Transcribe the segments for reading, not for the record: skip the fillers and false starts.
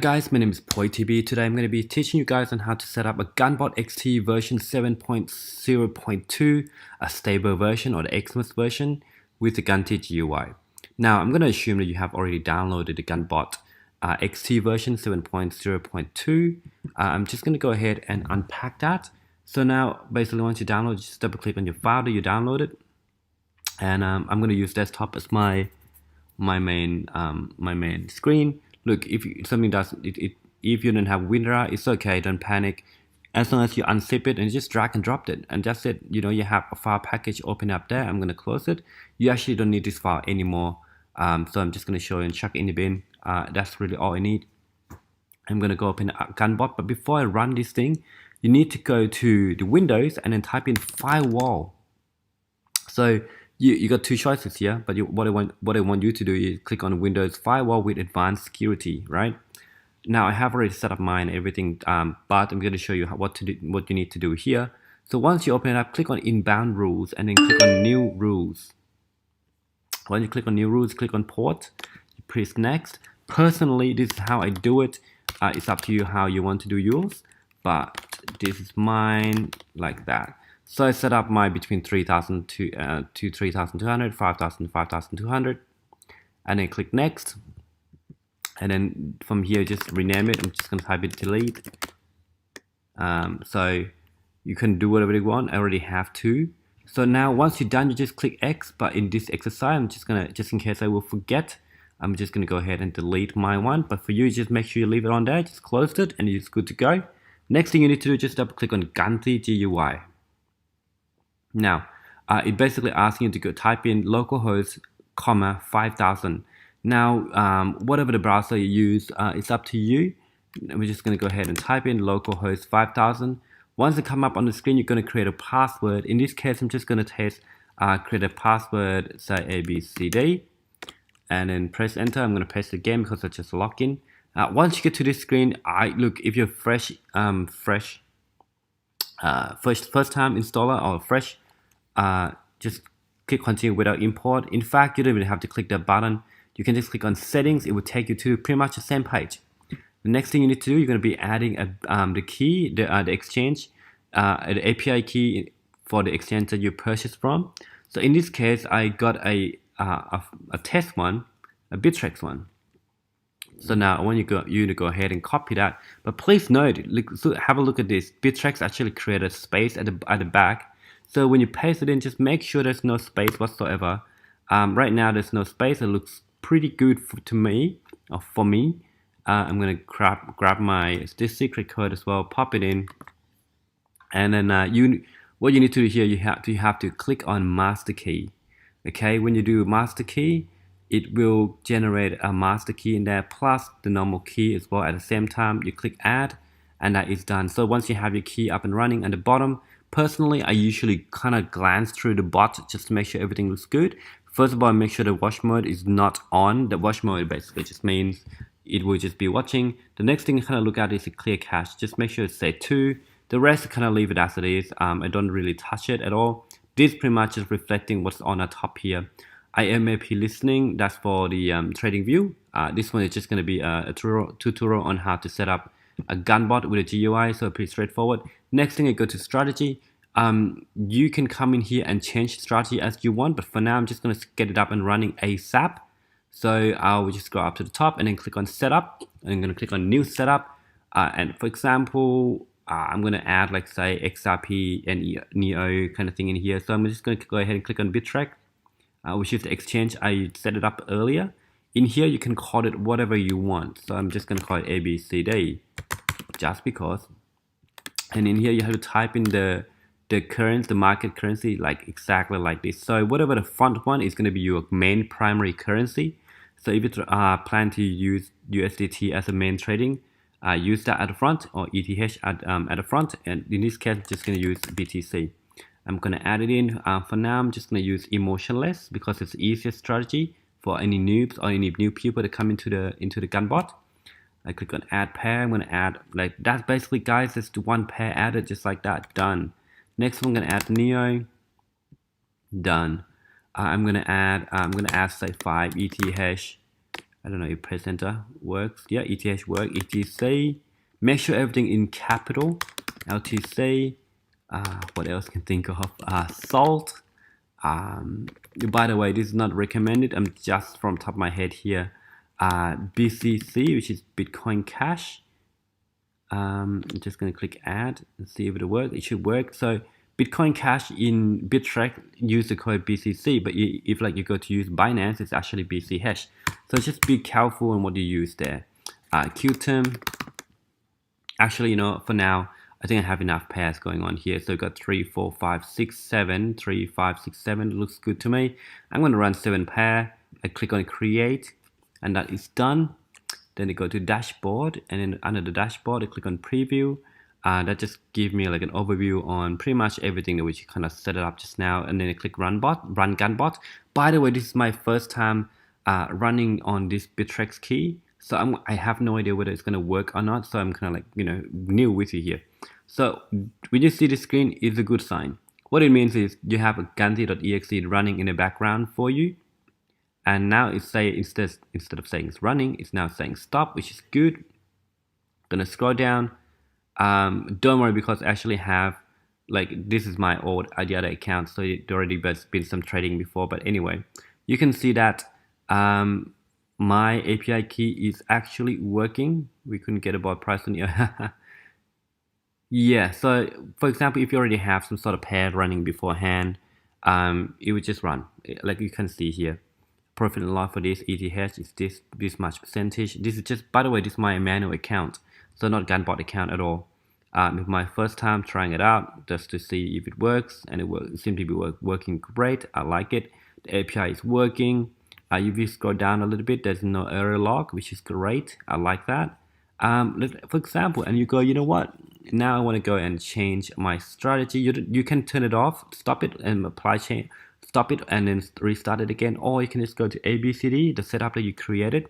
guys, my name is PoyTB. Today I'm going to be teaching you guys on how to set up a GUNBOT XT version 7.0.2, a stable version or the Xmas version with the GUNT GUI. Now I'm going to assume that you have already downloaded the GUNBOT XT version 7.0.2. I'm just going to go ahead and unpack that. So now basically once you download, just double click on your file that you downloaded, and I'm going to use desktop as my main screen. Look, if something does if you don't have WinRAR, it's okay, don't panic. As long as you unzip it and just drag and drop it, and that's it. You know, you have a file package open up there. I'm gonna close it. You actually don't need this file anymore. So I'm just gonna show you and chuck it in the bin. That's really all I need. I'm gonna go open GUNBOT, but before I run this thing, you need to go to the Windows and then type in firewall. So you got two choices here, but what I want you to do is click on Windows Firewall with Advanced Security, right? Now I have already set up mine, everything, but I'm going to show you what you need to do here. So once you open it up, click on Inbound Rules and then click on New Rules. When you click on New Rules, click on Port, you press Next. Personally, this is how I do it. It's up to you how you want to do yours, but this is mine like that. So I set up my between 3,000 to 3,200, 5,000 to 5,200, and then click Next. And then from here, just rename it. I'm just going to type it delete. So you can do whatever you want. I already have two. So now once you're done, you just click X. But in this exercise, I'm just going to, just in case I will forget, I'm just going to go ahead and delete my one. But for you, just make sure you leave it on there. Just close it and it's good to go. Next thing you need to do, just double click on GUNT GUI. Now, it basically asks you to go type in localhost, 5,000. Now, whatever the browser you use, it's up to you. We're just going to go ahead and type in localhost 5,000. Once it come up on the screen, you're going to create a password. In this case, I'm just going to create a password, say ABCD, and then press enter. I'm going to paste it again because it's just a login. Once you get to this screen, look, if you're first time installer or fresh, just click continue without import. In fact, you don't even have to click that button. You can just click on settings. It will take you to pretty much the same page. The next thing you need to do, you're going to be adding the key, the exchange, the API key for the exchange that you purchased from. So in this case, I got a test one, a Bitmex one. So now I want you to go ahead and copy that. But please note, have a look at this. Bitmex actually created a space at the back. So when you paste it in, just make sure there's no space whatsoever. Right now there's no space. It looks pretty good for me. I'm gonna grab this secret code as well, pop it in, and then what you need to do here, you have to click on master key. Okay, when you do master key, it will generate a master key in there plus the normal key as well. At the same time, you click add, and that is done. So once you have your key up and running at the bottom, personally, I usually kind of glance through the bot just to make sure everything looks good. First of all, make sure the watch mode is not on. The watch mode basically just means it will just be watching. The next thing you kind of look at is a clear cache. Just make sure it's set 2. The rest kind of leave it as it is. I don't really touch it at all. This pretty much is reflecting what's on the top here. IMAP listening, that's for the trading view. This one is just going to be a tutorial on how to set up a GUNBOT with a GUI, so pretty straightforward. Next thing, I go to strategy. You can come in here and change strategy as you want, but for now I'm just going to get it up and running ASAP. So I will just go up to the top and then click on setup. I'm going to click on new setup, and for example, I'm going to add like say XRP and NEO kind of thing in here. So I'm just going to go ahead and click on Bitmex, which is the exchange I set it up earlier. In here you can call it whatever you want. So I'm just going to call it ABCD just because. And in here you have to type in the currency, the market currency, like exactly like this. So whatever the front one is going to be your main primary currency. So if you plan to use USDT as a main trading, use that at the front, or ETH at the front. And in this case, I'm just going to use BTC. I'm going to add it in. For now, I'm just going to use emotionless because it's the easiest strategy for any noobs or any new people to come into the GUNBOT. I click on add pair. I'm going to add, like, that's basically, guys, it's the one pair added just like that. Done. Next one, I'm going to add NEO. Done. I'm going to add say 5 ETH I don't know if presenter works. Yeah, ETH work. ETC. Make sure everything in capital. LTC. What else can think of? Salt. By the way, this is not recommended. I'm just from top of my head here. BCC, which is Bitcoin Cash. I'm just going to click add and see if it works. It should work. So Bitcoin Cash in Bittrex use the code BCC, but if like you go to use Binance, it's actually BCH. So just be careful on what you use there. QTerm. Actually, you know, for now, I think I have enough pairs going on here. So I've got 3, 4, 5, 6, 7, 3, 5, 6, 7. It looks good to me. I'm going to run 7 pair. I click on create, and that is done. Then I go to dashboard, and then under the dashboard, I click on preview. That just gives me like an overview on pretty much everything that we kind of set it up just now. And then I click run GUNBOT. By the way, this is my first time running on this Bitrex key. So I have no idea whether it's going to work or not. So I'm kind of like, you know, new with you here. So when you see the screen, it's a good sign. What it means is you have a Ganti.exe running in the background for you. And now it's say instead of saying it's running, it's now saying stop, which is good. Gonna scroll down. Don't worry, because I actually have, like, this is my old Adiada account, so it already been some trading before. But anyway, you can see that my API key is actually working. We couldn't get a bot price on here. Yeah, so for example, if you already have some sort of pair running beforehand, it would just run. Like you can see here, profit and loss for this ETH is this much percentage. This is just, by the way, this is my manual account, so not GUNBOT account at all. It's my first time trying it out just to see if it works, and it seems to be working great. I like it. The API is working. If you scroll down a little bit, there's no error log, which is great. I like that. For example, and you go, you know what? Now I want to go and change my strategy. You can turn it off, stop it, and apply change. Stop it and then restart it again, or you can just go to ABCD, the setup that you created,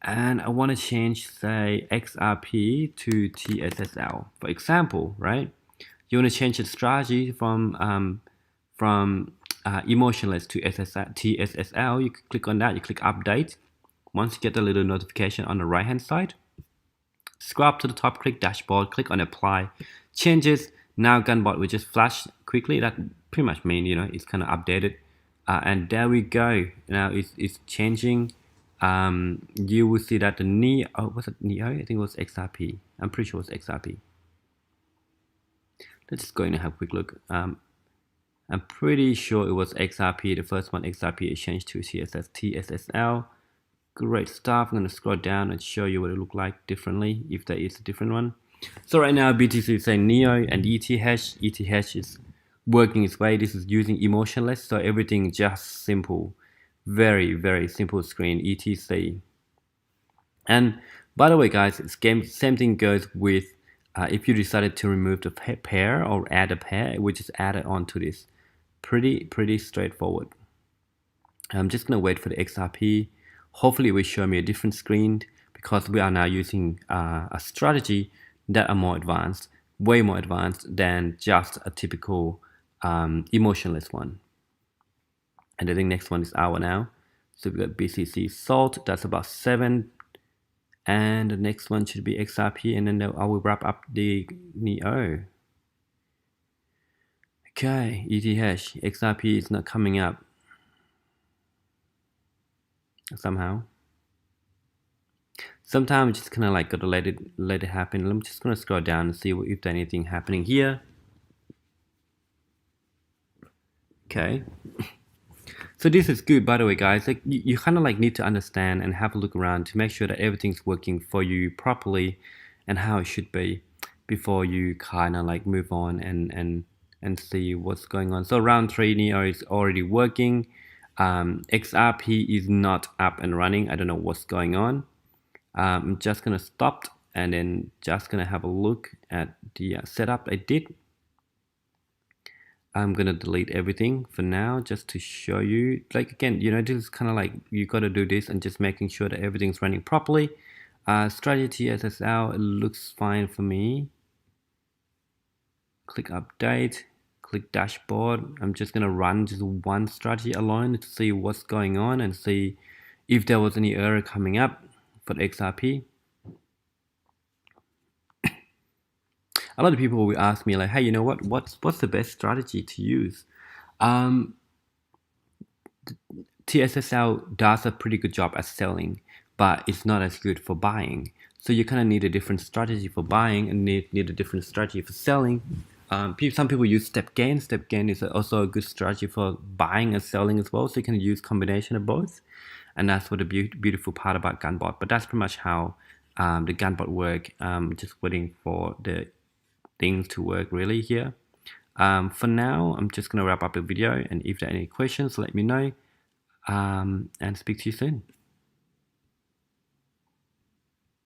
and I want to change, say, XRP to TSSL, for example, right? You want to change the strategy from emotionless to TSSL. You click on that, you click update. Once you get the little notification on the right hand side, scroll up to the top, click dashboard, click on apply changes. Now GUNBOT will just flash quickly. That pretty much means, you know, it's kind of updated. And there we go. Now it's changing. You will see that the Neo, was it Neo? I think it was XRP. I'm pretty sure it was XRP. Let's just go in and have a quick look. I'm pretty sure it was XRP, the first one, XRP exchange to TSSL. Great stuff. I'm going to scroll down and show you what it looked like differently, if there is a different one. So right now BTC is saying Neo and ETH. ETH is working its way. This is using emotionless, so everything just simple. Very, very simple screen, ETC. And by the way, guys, same thing goes with if you decided to remove the pair or add a pair, it would just add it onto this. Pretty straightforward. I'm just going to wait for the XRP. Hopefully it will show me a different screen, because we are now using a strategy that are more advanced, way more advanced than just a typical emotionless one. And I think next one is our now. So we got BCC Salt, that's about 7. And the next one should be XRP, and then I will wrap up the Neo. Okay, ETH, XRP is not coming up somehow. Sometimes just kind of like gotta let it happen. I'm just gonna scroll down and see if there's anything happening here. Okay. So this is good, by the way, guys. Like you kind of like need to understand and have a look around to make sure that everything's working for you properly and how it should be before you kind of like move on and see what's going on. So round 3 Neo is already working. XRP is not up and running. I don't know what's going on. I'm just gonna stop and then just gonna have a look at the setup I did. I'm gonna delete everything for now just to show you, like, again, you know, this is kind of like you gotta do this and just making sure that everything's running properly. Strategy SSL, it looks fine for me. Click update, click dashboard. I'm just gonna run just one strategy alone to see what's going on and see if there was any error coming up for the XRP, a lot of people will ask me like, hey, you know what's the best strategy to use? TSSL does a pretty good job at selling, but it's not as good for buying. So you kind of need a different strategy for buying and need a different strategy for selling. Some people use step gain. Step gain is also a good strategy for buying and selling as well. So you can use combination of both, and that's what the beautiful part about GUNBOT. But that's pretty much how the GUNBOT work. Just waiting for the things to work really here. For now, I'm just gonna wrap up the video, and if there are any questions, let me know. And speak to you soon.